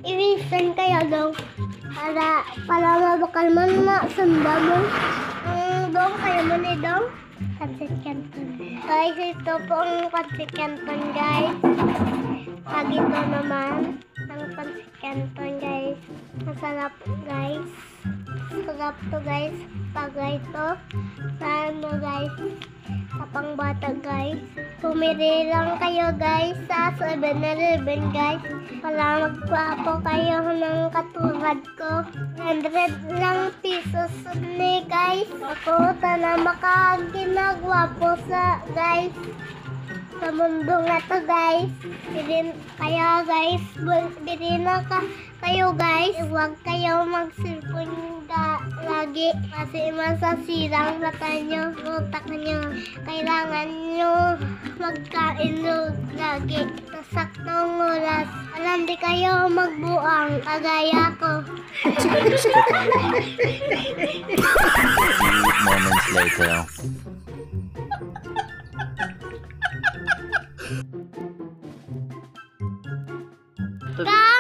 Irisan kayo dong. Para mabakal man na sanda mo. Dong, kayo mo ni dong. Pancit Canton. Guys, ito po ang Pancit Canton, guys. Pag ito naman, ang Pancit Canton, guys. Masarap, guys. Sarap to, guys. Pag ito, ano, guys, sa pangbata, guys. Pumili lang kayo, guys, sa 7-Eleven, guys. Para magpapo kayo ng katulad ko. 100 lang pesos ni, guys. Ako, na makaginagwapo sa, guys, sa mundo nga to, guys. Kaya, guys, bili na kayo, guys. Huwag kayo mag-cellphone lagi kasi masasirang mata nyo, utak nyo. Kailangan nyo magkain lagi sa saktong oras. Alam di kayo magbuang kagaya ko. Moments later. Guys!